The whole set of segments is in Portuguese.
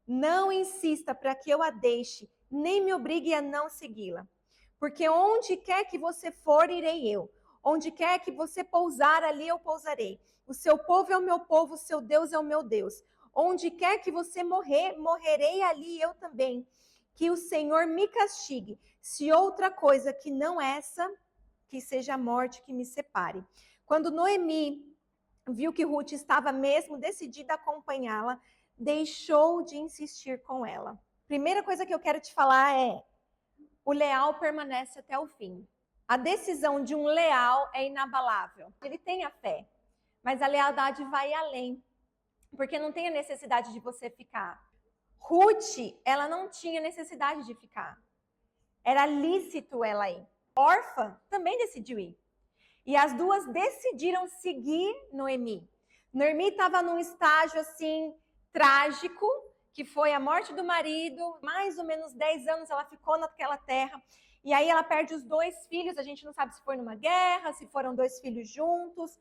Não insista para que eu a deixe, nem me obrigue a não segui-la. Porque onde quer que você for, irei eu. Onde quer que você pousar, ali eu pousarei. O seu povo é o meu povo, o seu Deus é o meu Deus. Onde quer que você morrer, morrerei ali eu também. Que o Senhor me castigue, se outra coisa que não essa, que seja a morte que me separe. Quando Noemi viu que Ruth estava mesmo decidida a acompanhá-la, deixou de insistir com ela. Primeira coisa que eu quero te falar é: o leal permanece até o fim. A decisão de um leal é inabalável. Ele tem a fé, mas a lealdade vai além, porque não tem a necessidade de você ficar. Ruth, ela não tinha necessidade de ficar. Era lícito ela ir. Orfa também decidiu ir. E as duas decidiram seguir Noemi. Noemi estava num estágio assim trágico, que foi a morte do marido. Mais ou menos 10 anos ela ficou naquela terra. E aí ela perde os 2 filhos. A gente não sabe se foi numa guerra, se foram 2 filhos juntos.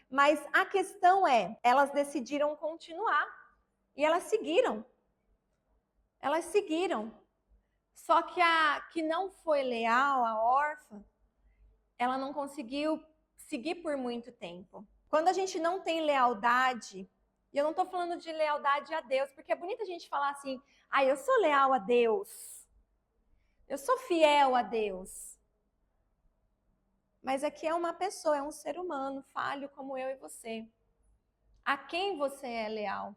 Mas a questão é, elas decidiram continuar. E elas seguiram. Elas seguiram. Só que a que não foi leal, a órfã, ela não conseguiu seguir por muito tempo. Quando a gente não tem lealdade, e eu não estou falando de lealdade a Deus, porque é bonito a gente falar assim, eu sou leal a Deus, eu sou fiel a Deus. Mas aqui é uma pessoa, é um ser humano, falho como eu e você. A quem você é leal?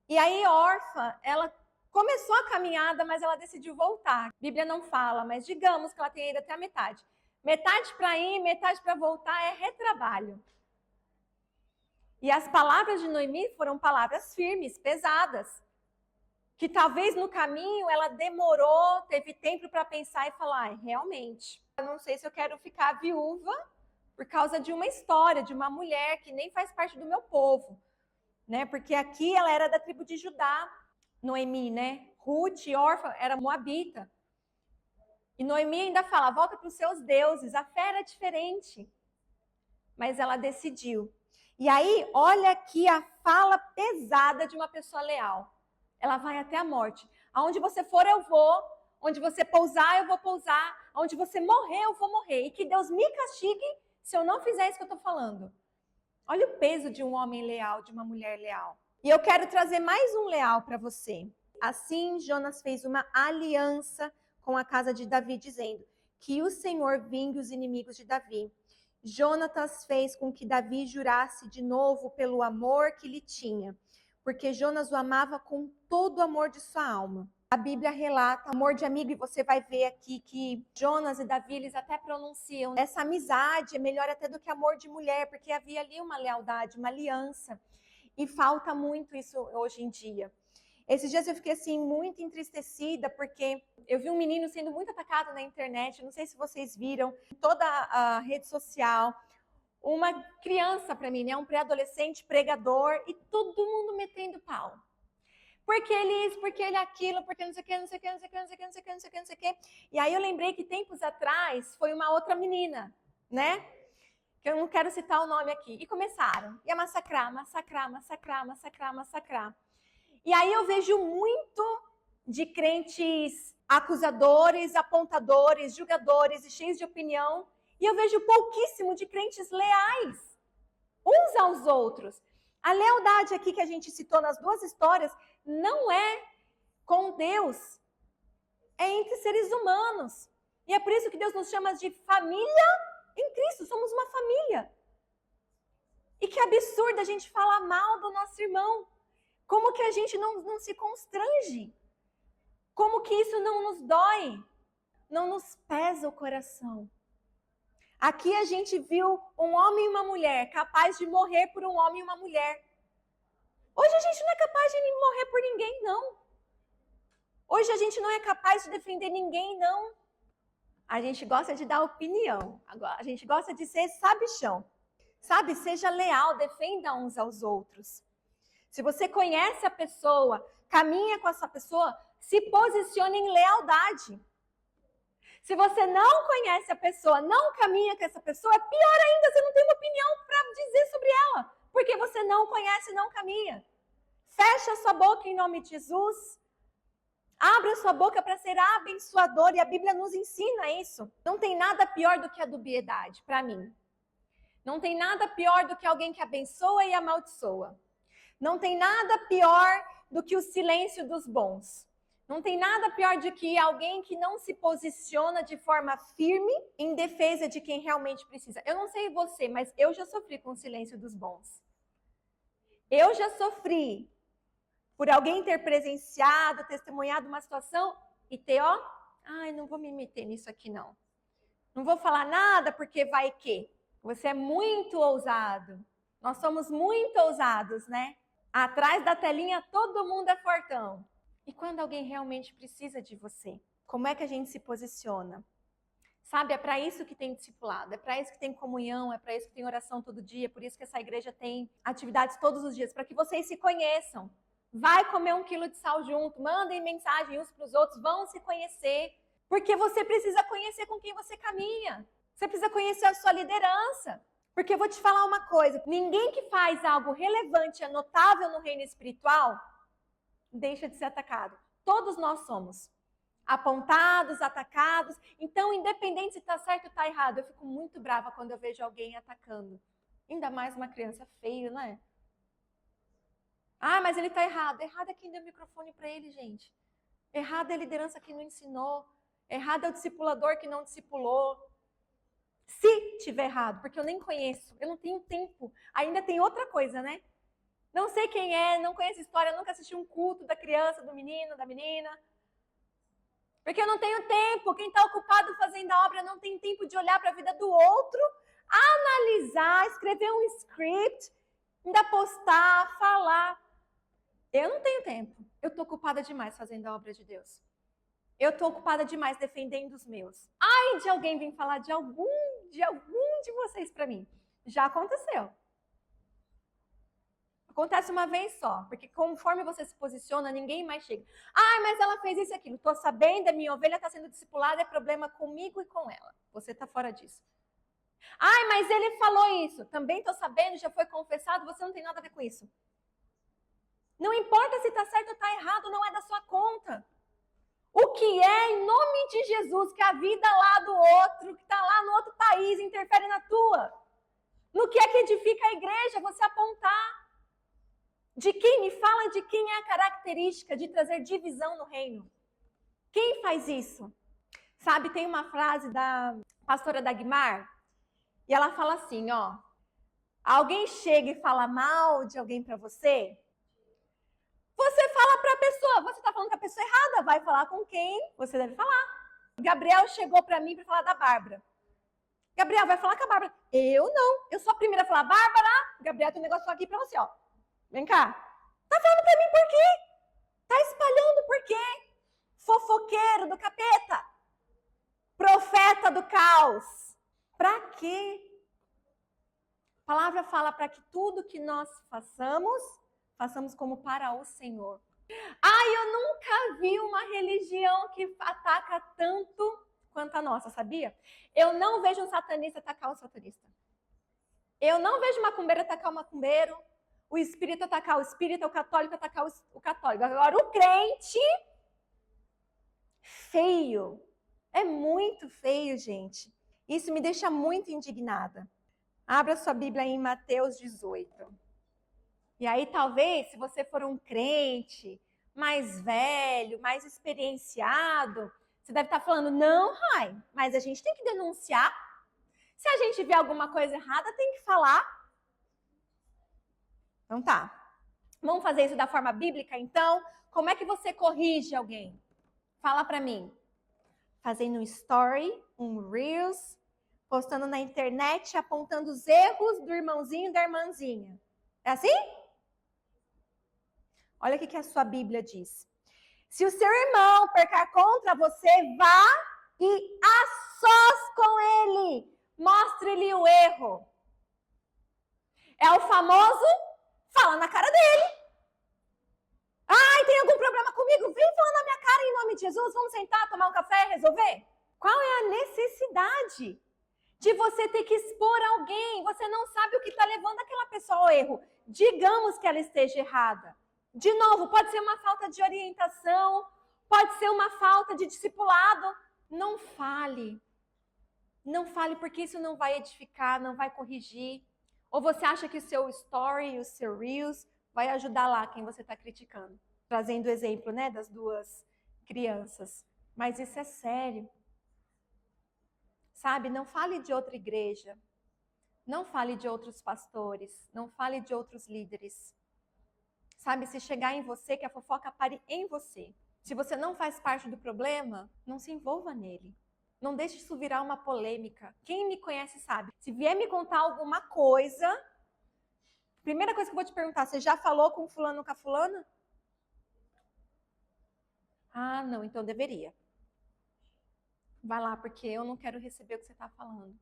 E aí, órfã, ela começou a caminhada, mas ela decidiu voltar. A Bíblia não fala, mas digamos que ela tenha ido até a metade. Metade para ir, metade para voltar é retrabalho. E as palavras de Noemi foram palavras firmes, pesadas. Que talvez no caminho ela demorou, teve tempo para pensar e falar, realmente, eu não sei se eu quero ficar viúva por causa de uma história, de uma mulher que nem faz parte do meu povo. Né? Porque aqui ela era da tribo de Judá, Noemi, né? Ruth, órfã, era moabita. E Noemi ainda fala, volta para os seus deuses, a fé era diferente. Mas ela decidiu. E aí, olha aqui a fala pesada de uma pessoa leal. Ela vai até a morte. Aonde você for, eu vou. Onde você pousar, eu vou pousar. Onde você morrer, eu vou morrer. E que Deus me castigue se eu não fizer isso que eu estou falando. Olha o peso de um homem leal, de uma mulher leal. E eu quero trazer mais um leal para você. Assim, Jonas fez uma aliança com a casa de Davi, dizendo que o Senhor vingue os inimigos de Davi. Jonatas fez com que Davi jurasse de novo pelo amor que lhe tinha, porque Jonas o amava com todo o amor de sua alma. A Bíblia relata amor de amigo, e você vai ver aqui que Jonas e Davi, eles até pronunciam essa amizade é melhor até do que amor de mulher, porque havia ali uma lealdade, uma aliança. E falta muito isso hoje em dia. Esses dias eu fiquei assim muito entristecida, porque eu vi um menino sendo muito atacado na internet, não sei se vocês viram, em toda a rede social, uma criança para mim, né, um pré-adolescente pregador, e todo mundo metendo pau. Porque ele isso, porque ele aquilo, porque não sei o que, não sei o que, não sei o que, não sei o que, não sei o que, não sei o que, não sei o que. E aí eu lembrei que tempos atrás foi uma outra menina, né? Que eu não quero citar o nome aqui. E começaram a massacrar, massacrar, massacrar, massacrar, massacrar. E aí eu vejo muito de crentes acusadores, apontadores, julgadores e cheios de opinião. E eu vejo pouquíssimo de crentes leais uns aos outros. A lealdade aqui que a gente citou nas 2 histórias não é com Deus, é entre seres humanos. E é por isso que Deus nos chama de família em Cristo, somos uma família. E que absurdo a gente falar mal do nosso irmão. Como que a gente não se constrange? Como que isso não nos dói? Não nos pesa o coração? Aqui a gente viu um homem e uma mulher capaz de morrer por um homem e uma mulher. Hoje a gente não é capaz de morrer por ninguém, não. Hoje a gente não é capaz de defender ninguém, não. A gente gosta de dar opinião. Agora, a gente gosta de ser sabichão. Sabe, seja leal, defenda uns aos outros. Se você conhece a pessoa, caminha com essa pessoa, se posicione em lealdade. Se você não conhece a pessoa, não caminha com essa pessoa, é pior ainda, você não tem uma opinião para dizer sobre ela, porque você não conhece e não caminha. Fecha a sua boca em nome de Jesus. Abra sua boca para ser abençoador, e a Bíblia nos ensina isso. Não tem nada pior do que a dubiedade, para mim. Não tem nada pior do que alguém que abençoa e amaldiçoa. Não tem nada pior do que o silêncio dos bons. Não tem nada pior do que alguém que não se posiciona de forma firme em defesa de quem realmente precisa. Eu não sei você, mas eu já sofri com o silêncio dos bons. Eu já sofri por alguém ter presenciado, testemunhado uma situação e ter, não vou me meter nisso aqui não. Não vou falar nada porque vai que. Você é muito ousado. Nós somos muito ousados, né? Atrás da telinha todo mundo é fortão. E quando alguém realmente precisa de você, como é que a gente se posiciona? Sabe, é para isso que tem discipulado, é para isso que tem comunhão, é para isso que tem oração todo dia, por isso que essa igreja tem atividades todos os dias, para que vocês se conheçam. Vai comer 1 quilo de sal junto, mandem mensagem uns para os outros, vão se conhecer, porque você precisa conhecer com quem você caminha. Você precisa conhecer a sua liderança. Porque eu vou te falar uma coisa, ninguém que faz algo relevante e notável no reino espiritual deixa de ser atacado. Todos nós somos apontados, atacados. Então, independente se está certo ou está errado, eu fico muito brava quando eu vejo alguém atacando. Ainda mais uma criança feia, não é? Mas ele está errado. Errado é quem deu o microfone para ele, gente. Errado é a liderança que não ensinou. Errado é o discipulador que não discipulou. Se tiver errado, porque eu nem conheço, eu não tenho tempo. Ainda tem outra coisa, né? Não sei quem é, não conheço história, nunca assisti um culto da criança, do menino, da menina. Porque eu não tenho tempo. Quem está ocupado fazendo a obra não tem tempo de olhar para a vida do outro, analisar, escrever um script, ainda postar, falar. Eu não tenho tempo. Eu estou ocupada demais fazendo a obra de Deus. Eu estou ocupada demais defendendo os meus. Ai de alguém vir falar de algum de vocês para mim. Já aconteceu. Acontece uma vez só, porque conforme você se posiciona, ninguém mais chega. Mas ela fez isso e aquilo. Estou sabendo, a minha ovelha está sendo discipulada, é problema comigo e com ela. Você está fora disso. Mas ele falou isso. Também estou sabendo, já foi confessado, você não tem nada a ver com isso. Não importa se está certo ou está errado, não é da sua conta. O que é, em nome de Jesus, que a vida lá do outro, que está lá no outro país, interfere na tua? No que é que edifica a igreja? Você apontar. De quem me fala de quem é a característica de trazer divisão no reino? Quem faz isso? Sabe, tem uma frase da pastora Dagmar, e ela fala assim, alguém chega e fala mal de alguém para você, você fala para a pessoa, você está falando com a pessoa errada, vai falar com quem você deve falar. Gabriel chegou para mim para falar da Bárbara. Gabriel, vai falar com a Bárbara. Eu não, eu sou a primeira a falar, Bárbara, Gabriel tem um negócio aqui para você, Vem cá. Tá falando pra mim por quê? Tá espalhando por quê? Fofoqueiro do capeta. Profeta do caos. Pra quê? A palavra fala para que tudo que nós façamos como para o Senhor. Eu nunca vi uma religião que ataca tanto quanto a nossa, sabia? Eu não vejo um satanista atacar o satanista. Eu não vejo macumbeiro atacar o macumbeiro. O espírita atacar o espírita, o católico atacar o católico. Agora, o crente, feio. É muito feio, gente. Isso me deixa muito indignada. Abra sua Bíblia em Mateus 18. E aí, talvez, se você for um crente mais velho, mais experienciado, você deve estar falando, não, Rai, mas a gente tem que denunciar. Se a gente vê alguma coisa errada, tem que falar. Então tá. Vamos fazer isso da forma bíblica, então? Como é que você corrige alguém? Fala pra mim. Fazendo um story, um Reels, postando na internet, apontando os erros do irmãozinho e da irmãzinha. É assim? Olha o que a sua Bíblia diz. Se o seu irmão pecar contra você, vá e a sós com ele. Mostre-lhe o erro. É o famoso... Fala na cara dele. Tem algum problema comigo? Vem falar na minha cara em nome de Jesus. Vamos sentar, tomar um café e resolver? Qual é a necessidade de você ter que expor alguém? Você não sabe o que está levando aquela pessoa ao erro. Digamos que ela esteja errada. De novo, pode ser uma falta de orientação, Pode ser uma falta de discipulado. Não fale. Não fale, porque isso não vai edificar, não vai corrigir. Ou você acha que o seu story, o seu reels, vai ajudar lá quem você está criticando? Trazendo o exemplo, né, das duas crianças. Mas isso é sério. Sabe, não fale de outra igreja. Não fale de outros pastores. Não fale de outros líderes. Sabe, se chegar em você, que a fofoca pare em você. Se você não faz parte do problema, não se envolva nele. Não deixe isso virar uma polêmica. Quem me conhece sabe. Se vier me contar alguma coisa, primeira coisa que eu vou te perguntar, você já falou com fulano com a fulana? Ah, não, então deveria. Vai lá, porque eu não quero receber o que você está falando.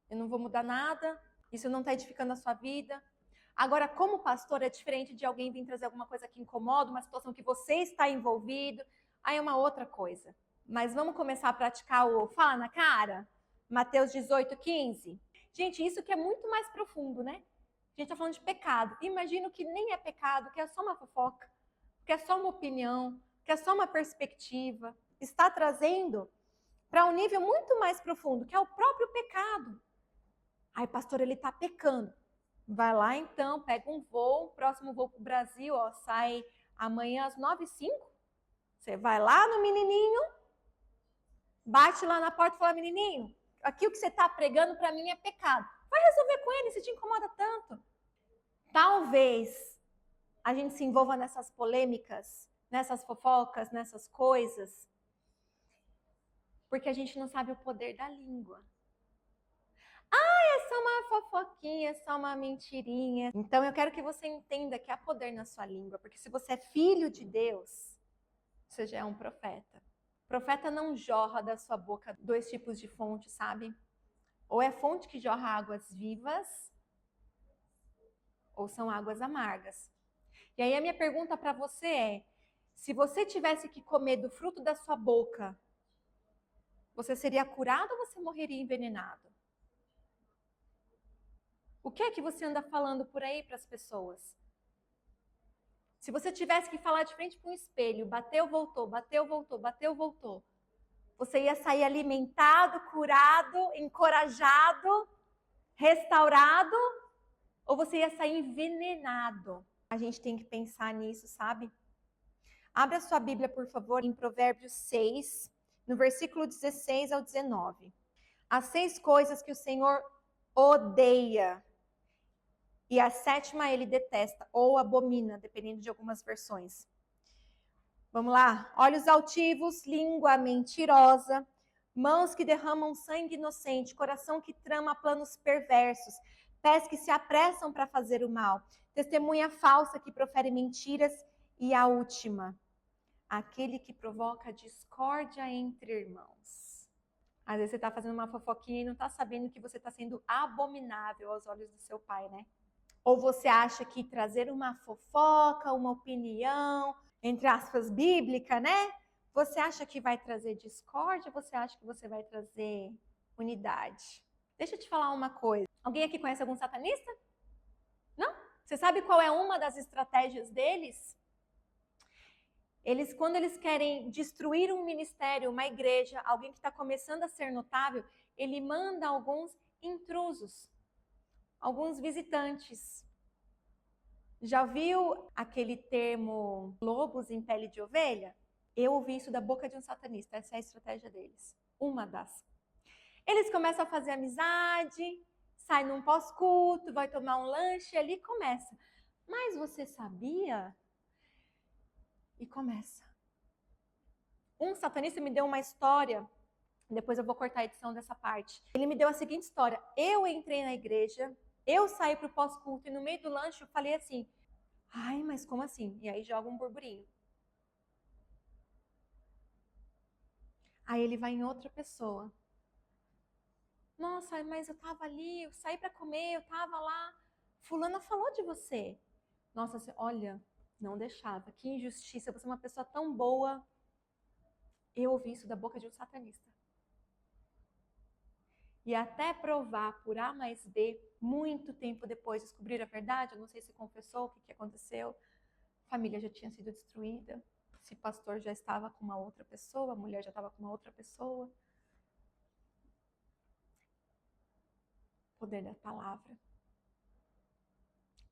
Eu não vou mudar nada, isso não está edificando a sua vida. Agora, como pastor, é diferente de alguém vir trazer alguma coisa que incomoda, uma situação que você está envolvido. Aí é uma outra coisa. Mas vamos começar a praticar o fala na cara? Mateus 18:15. Gente, isso que é muito mais profundo, né? A gente está falando de pecado. Imagino que nem é pecado, que é só uma fofoca, que é só uma opinião, que é só uma perspectiva. Está trazendo para um nível muito mais profundo, que é o próprio pecado. Aí, pastor, ele está pecando. Vai lá então, pega um voo, próximo voo para o Brasil, ó, sai amanhã às 9h05. Você vai lá no menininho, bate lá na porta e fala, menininho, aqui o que você está pregando para mim é pecado. Vai resolver com ele, se te incomoda tanto. Talvez a gente se envolva nessas polêmicas, nessas fofocas, nessas coisas, porque a gente não sabe o poder da língua. É só uma fofoquinha, é só uma mentirinha. Então eu quero que você entenda que há poder na sua língua, porque se você é filho de Deus, você já é um profeta. Profeta não jorra da sua boca 2 tipos de fonte, sabe? Ou é fonte que jorra águas vivas, ou são águas amargas. E aí a minha pergunta para você é, se você tivesse que comer do fruto da sua boca, você seria curado ou você morreria envenenado? O que é que você anda falando por aí para as pessoas? Se você tivesse que falar de frente para um espelho, bateu, voltou, bateu, voltou, bateu, voltou, você ia sair alimentado, curado, encorajado, restaurado, ou você ia sair envenenado? A gente tem que pensar nisso, sabe? Abra sua Bíblia, por favor, em Provérbios 6, no versículo 16 ao 19. As 6 coisas que o Senhor odeia. E a 7ª ele detesta ou abomina, dependendo de algumas versões. Vamos lá? Olhos altivos, língua mentirosa, mãos que derramam sangue inocente, coração que trama planos perversos, pés que se apressam para fazer o mal, testemunha falsa que profere mentiras e a última, aquele que provoca discórdia entre irmãos. Às vezes você está fazendo uma fofoquinha e não está sabendo que você está sendo abominável aos olhos do seu pai, né? Ou você acha que trazer uma fofoca, uma opinião, entre aspas, bíblica, né? Você acha que vai trazer discórdia ou você acha que você vai trazer unidade? Deixa eu te falar uma coisa. Alguém aqui conhece algum satanista? Não? Você sabe qual é uma das estratégias deles? Quando eles querem destruir um ministério, uma igreja, alguém que está começando a ser notável, ele manda alguns intrusos. Alguns visitantes. Já viu aquele termo lobos em pele de ovelha? Eu ouvi isso da boca de um satanista, essa é a estratégia deles. Uma das. Eles começam a fazer amizade, sai num pós-culto, vai tomar um lanche, ali começa. Mas você sabia? E começa. Um satanista me deu uma história, depois eu vou cortar a edição dessa parte. Ele me deu a seguinte história. Eu entrei na igreja, eu saí para o pós-culto e no meio do lanche eu falei assim, ai, mas como assim? E aí joga um burburinho. Aí ele vai em outra pessoa. Nossa, mas eu tava ali, eu saí para comer, eu tava lá. Fulana falou de você. Nossa, olha, não deixava. Que injustiça, você é uma pessoa tão boa. Eu ouvi isso da boca de um satanista. E até provar por A mais B, muito tempo depois, descobrir a verdade, eu não sei se confessou o que aconteceu, a família já tinha sido destruída. se pastor já estava com uma outra pessoa, a mulher já estava com uma outra pessoa. Poder da palavra.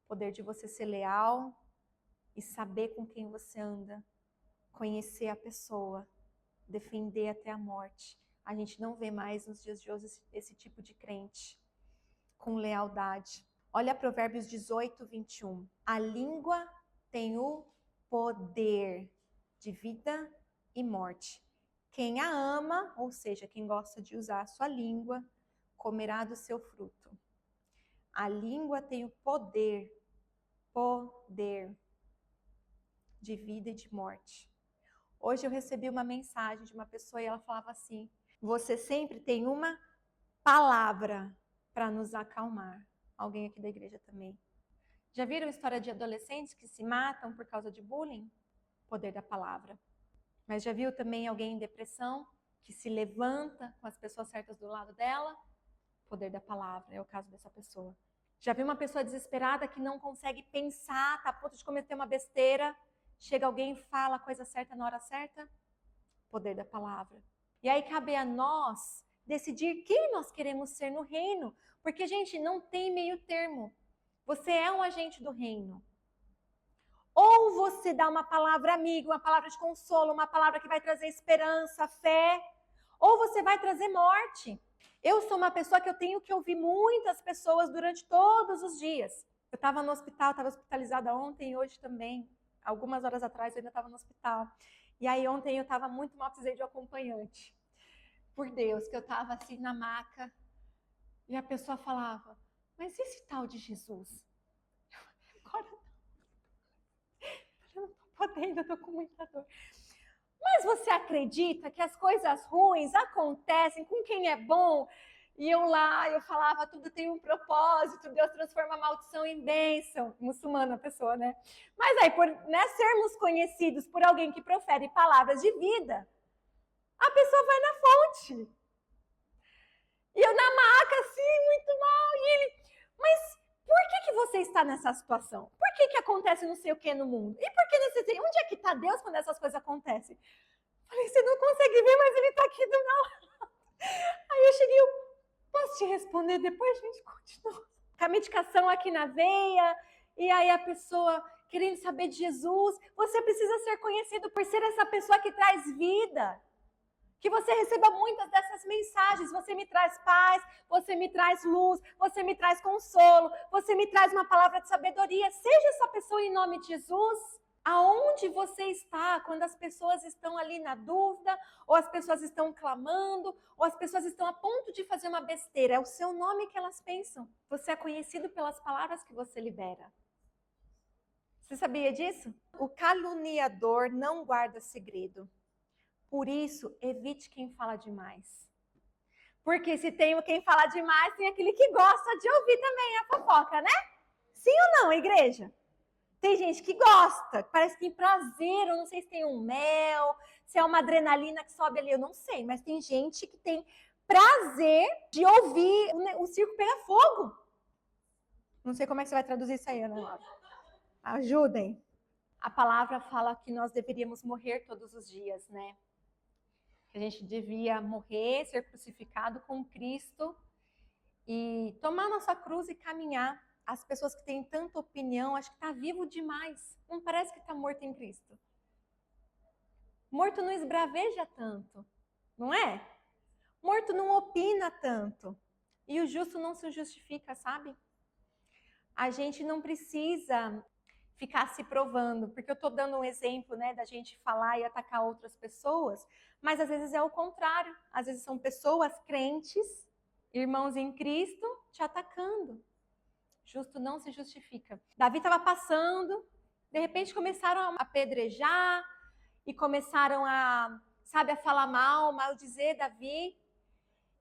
Poder de você ser leal e saber com quem você anda. Conhecer a pessoa. Defender até a morte. A gente não vê mais nos dias de hoje esse tipo de crente. Com lealdade. Olha Provérbios 18, 21. A língua tem o poder de vida e morte. Quem a ama, ou seja, quem gosta de usar a sua língua, comerá do seu fruto. A língua tem o poder de vida e de morte. Hoje eu recebi uma mensagem de uma pessoa e ela falava assim: você sempre tem uma palavra para nos acalmar. Alguém aqui da igreja também. Já viram história de adolescentes que se matam por causa de bullying? Poder da palavra. Mas já viu também alguém em depressão que se levanta com as pessoas certas do lado dela? Poder da palavra, é o caso dessa pessoa. Já viu uma pessoa desesperada que não consegue pensar, está a ponto de cometer uma besteira, chega alguém e fala a coisa certa na hora certa? Poder da palavra. E aí cabe a nós decidir quem nós queremos ser no reino, porque, gente, não tem meio termo. Você é um agente do reino. Ou você dá uma palavra amiga, uma palavra de consolo, uma palavra que vai trazer esperança, fé, ou você vai trazer morte. Eu sou uma pessoa que eu tenho que ouvir muitas pessoas durante todos os dias. Eu estava no hospital, estava hospitalizada ontem e hoje também. Algumas horas atrás eu ainda estava no hospital. E aí ontem eu estava muito mal, precisei de um acompanhante. Por Deus, que eu estava assim na maca e a pessoa falava, mas esse tal de Jesus? Agora eu não estou podendo, eu estou com muita dor. Mas você acredita que as coisas ruins acontecem com quem é bom? E eu falava, tudo tem um propósito, Deus transforma a maldição em bênção. Muçulmana a pessoa, né? Mas aí, por sermos conhecidos por alguém que profere palavras de vida, a pessoa vai na fonte. E eu na maca, assim, muito mal. E ele, mas por que você está nessa situação? Por que acontece não sei o que no mundo? E por que onde é que está Deus quando essas coisas acontecem? Falei, você não consegue ver, mas ele está aqui do meu lado. Aí eu cheguei, posso te responder depois? A gente continua. Com a medicação aqui na veia, e aí a pessoa querendo saber de Jesus. Você precisa ser conhecido por ser essa pessoa que traz vida. Que você receba muitas dessas mensagens. Você me traz paz, você me traz luz, você me traz consolo, você me traz uma palavra de sabedoria. Seja essa pessoa em nome de Jesus. Aonde você está quando as pessoas estão ali na dúvida, ou as pessoas estão clamando, ou as pessoas estão a ponto de fazer uma besteira? É o seu nome que elas pensam. Você é conhecido pelas palavras que você libera. Você sabia disso? O caluniador não guarda segredo. Por isso, evite quem fala demais. Porque se tem quem fala demais, tem aquele que gosta de ouvir também a fofoca, né? Sim ou não, igreja? Tem gente que gosta, parece que tem prazer, eu não sei se tem um mel, se é uma adrenalina que sobe ali, eu não sei. Mas tem gente que tem prazer de ouvir o circo pegar fogo. Não sei como é que você vai traduzir isso aí, Ana. Ajudem. A palavra fala que nós deveríamos morrer todos os dias, né? Que a gente devia morrer, ser crucificado com Cristo e tomar nossa cruz e caminhar. As pessoas que têm tanta opinião, acho que está vivo demais. Não parece que está morto em Cristo. Morto não esbraveja tanto, não é? Morto não opina tanto. E o justo não se justifica, sabe? A gente não precisa ficar se provando, porque eu estou dando um exemplo, né, da gente falar e atacar outras pessoas, mas às vezes é o contrário. Às vezes são pessoas crentes, irmãos em Cristo, te atacando. Justo não se justifica. Davi estava passando, de repente começaram a apedrejar e começaram a falar mal, maldizer Davi.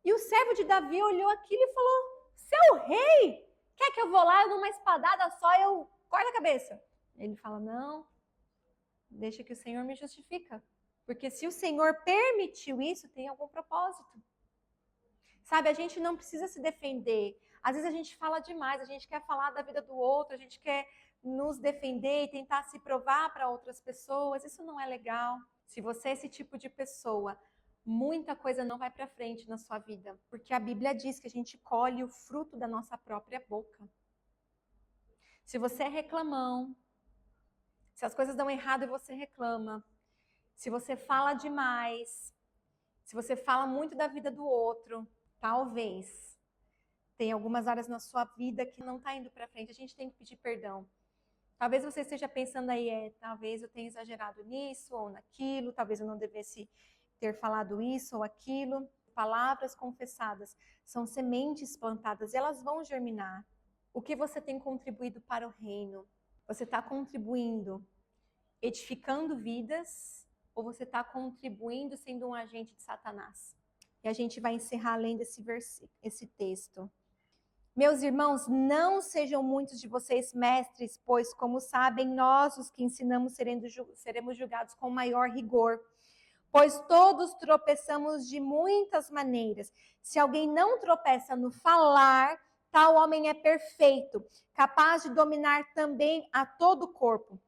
E o servo de Davi olhou aquilo e falou, seu rei, quer que eu vou lá, eu dou uma espadada só, eu corto a cabeça? Ele fala, não, deixa que o Senhor me justifica. Porque se o Senhor permitiu isso, tem algum propósito. Sabe, a gente não precisa se defender. Às vezes a gente fala demais, a gente quer falar da vida do outro, a gente quer nos defender e tentar se provar para outras pessoas. Isso não é legal. Se você é esse tipo de pessoa, muita coisa não vai para frente na sua vida, porque a Bíblia diz que a gente colhe o fruto da nossa própria boca. Se você é reclamão, se as coisas dão errado e você reclama, se você fala demais, se você fala muito da vida do outro, talvez tenha algumas áreas na sua vida que não está indo para frente. A gente tem que pedir perdão. Talvez você esteja pensando aí, talvez eu tenha exagerado nisso ou naquilo, talvez eu não devesse ter falado isso ou aquilo. Palavras confessadas são sementes plantadas e elas vão germinar. O que você tem contribuído para o reino? Você está contribuindo edificando vidas ou você está contribuindo sendo um agente de Satanás? E a gente vai encerrar lendo esse texto. Meus irmãos, não sejam muitos de vocês mestres, pois, como sabem, nós, os que ensinamos, seremos julgados com maior rigor. Pois todos tropeçamos de muitas maneiras. Se alguém não tropeça no falar, tal homem é perfeito, capaz de dominar também a todo o corpo.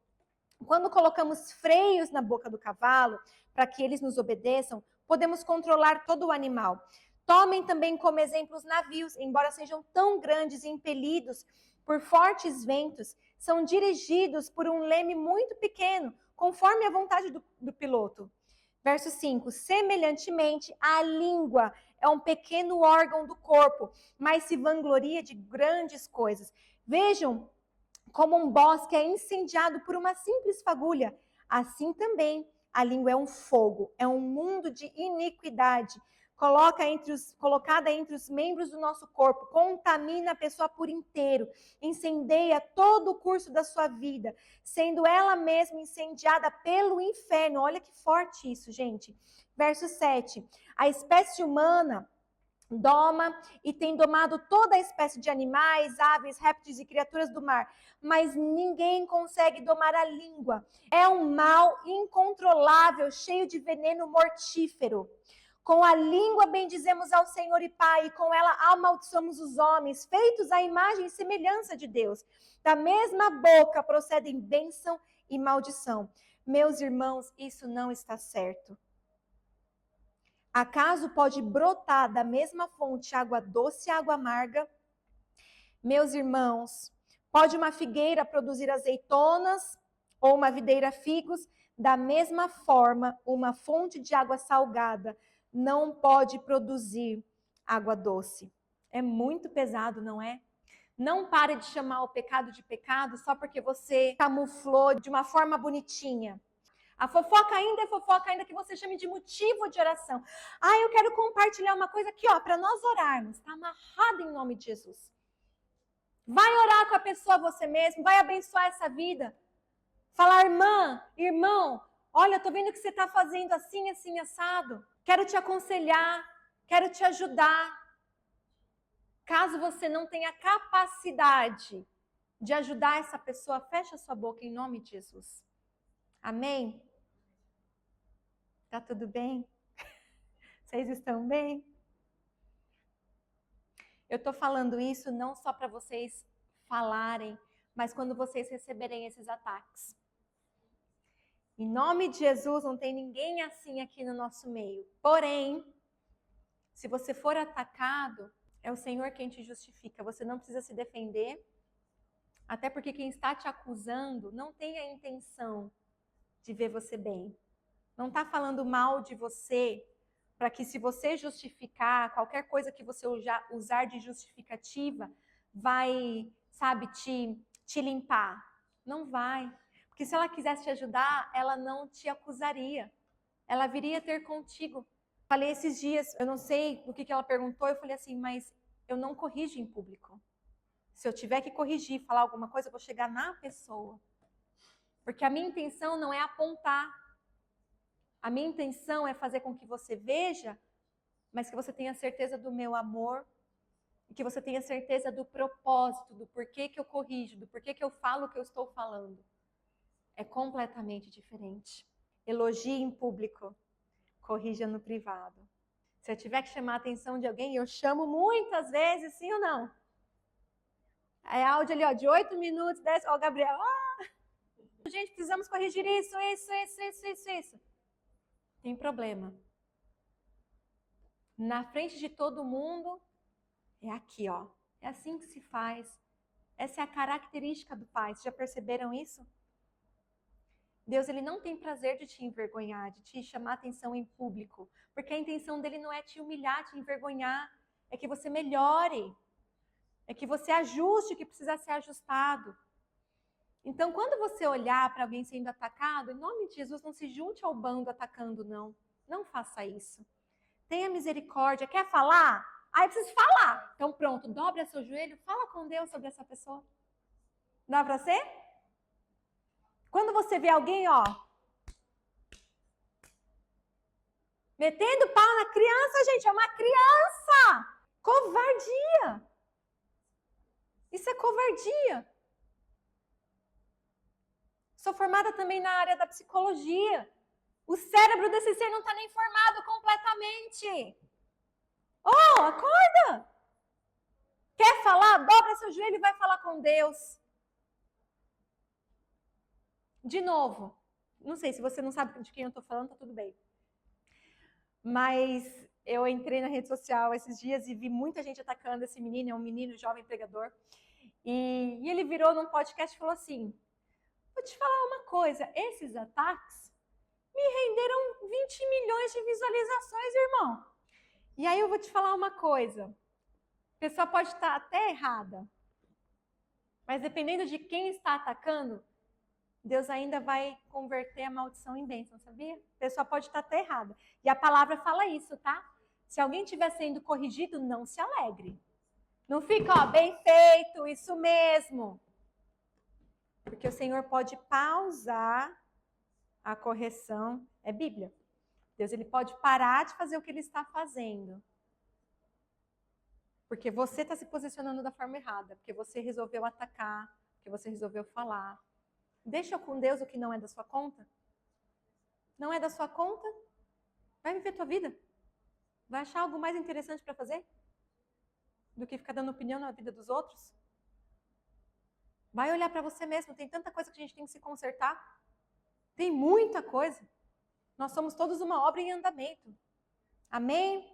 Quando colocamos freios na boca do cavalo, para que eles nos obedeçam, podemos controlar todo o animal. Tomem também como exemplo os navios, embora sejam tão grandes e impelidos por fortes ventos, são dirigidos por um leme muito pequeno, conforme a vontade do piloto. Verso 5, semelhantemente, a língua é um pequeno órgão do corpo, mas se vangloria de grandes coisas. Vejam como um bosque é incendiado por uma simples fagulha. Assim também, a língua é um fogo, é um mundo de iniquidade, colocada entre os membros do nosso corpo, contamina a pessoa por inteiro, incendeia todo o curso da sua vida, sendo ela mesma incendiada pelo inferno. Olha que forte isso, gente. Verso 7. A espécie humana doma e tem domado toda a espécie de animais, aves, répteis e criaturas do mar, mas ninguém consegue domar a língua. É um mal incontrolável, cheio de veneno mortífero. Com a língua bendizemos ao Senhor e Pai, e com ela amaldiçoamos os homens, feitos à imagem e semelhança de Deus. Da mesma boca procedem bênção e maldição. Meus irmãos, isso não está certo. Acaso pode brotar da mesma fonte água doce e água amarga? Meus irmãos, pode uma figueira produzir azeitonas ou uma videira figos? Da mesma forma, uma fonte de água salgada não pode produzir água doce. É muito pesado, não é? Não pare de chamar o pecado de pecado só porque você camuflou de uma forma bonitinha. A fofoca ainda é fofoca, ainda que você chame de motivo de oração. Ah, eu quero compartilhar uma coisa aqui, ó, para nós orarmos. Está amarrado em nome de Jesus. Vai orar com a pessoa você mesmo, vai abençoar essa vida. Falar, irmã, irmão, olha, eu tô vendo que você está fazendo assim, assim, assado. Quero te aconselhar, quero te ajudar. Caso você não tenha capacidade de ajudar essa pessoa, fecha sua boca em nome de Jesus. Amém? Tá tudo bem? Vocês estão bem? Eu tô falando isso não só para vocês falarem, mas quando vocês receberem esses ataques. Em nome de Jesus, não tem ninguém assim aqui no nosso meio. Porém, se você for atacado, é o Senhor quem te justifica. Você não precisa se defender, até porque quem está te acusando não tem a intenção de ver você bem. Não está falando mal de você, para que se você justificar, qualquer coisa que você usar de justificativa, vai, sabe, te limpar. Não vai. Porque se ela quisesse te ajudar, ela não te acusaria. Ela viria ter contigo. Falei esses dias, eu não sei o que ela perguntou, eu falei assim, mas eu não corrijo em público. Se eu tiver que corrigir, falar alguma coisa, eu vou chegar na pessoa. Porque a minha intenção não é apontar. A minha intenção é fazer com que você veja, mas que você tenha certeza do meu amor, e que você tenha certeza do propósito, do porquê que eu corrijo, do porquê que eu falo o que eu estou falando. É completamente diferente. Elogie em público, corrija no privado. Se eu tiver que chamar a atenção de alguém, eu chamo muitas vezes, sim ou não? É áudio ali, ó, de 8 minutos, 10, ó, Gabriel. Gente, precisamos corrigir isso. Tem problema. Na frente de todo mundo, é aqui, ó. É assim que se faz. Essa é a característica do Pai. Vocês já perceberam isso? Deus, ele não tem prazer de te envergonhar, de te chamar atenção em público. Porque a intenção dele não é te humilhar, te envergonhar. É que você melhore. É que você ajuste o que precisa ser ajustado. Então, quando você olhar para alguém sendo atacado, em nome de Jesus, não se junte ao bando atacando, não. Não faça isso. Tenha misericórdia. Quer falar? Aí preciso falar. Então, pronto, dobra seu joelho, fala com Deus sobre essa pessoa. Dá para ser? Quando você vê alguém, ó, metendo pau na criança, gente, é uma criança! Covardia! Isso é covardia. Sou formada também na área da psicologia. O cérebro desse ser não está nem formado completamente. Oh, acorda! Quer falar? Dobra seu joelho e vai falar com Deus. De novo, não sei se você não sabe de quem eu estou falando, tá tudo bem. Mas eu entrei na rede social esses dias e vi muita gente atacando esse menino, é um menino jovem pregador. E ele virou num podcast e falou assim: vou te falar uma coisa, esses ataques me renderam 20 milhões de visualizações, irmão. E aí eu vou te falar uma coisa. A pessoa pode estar até errada, mas dependendo de quem está atacando, Deus ainda vai converter a maldição em bênção, sabia? A pessoa pode estar até errada. E a palavra fala isso, tá? Se alguém estiver sendo corrigido, não se alegre. Não fica, ó, bem feito, isso mesmo. Porque o Senhor pode pausar a correção. É Bíblia. Deus, ele pode parar de fazer o que ele está fazendo. Porque você está se posicionando da forma errada. Porque você resolveu atacar. Porque você resolveu falar. Deixa com Deus o que não é da sua conta. Não é da sua conta? Vai viver a tua vida. Vai achar algo mais interessante para fazer? Do que ficar dando opinião na vida dos outros? Vai olhar para você mesmo. Tem tanta coisa que a gente tem que se consertar. Tem muita coisa. Nós somos todos uma obra em andamento. Amém?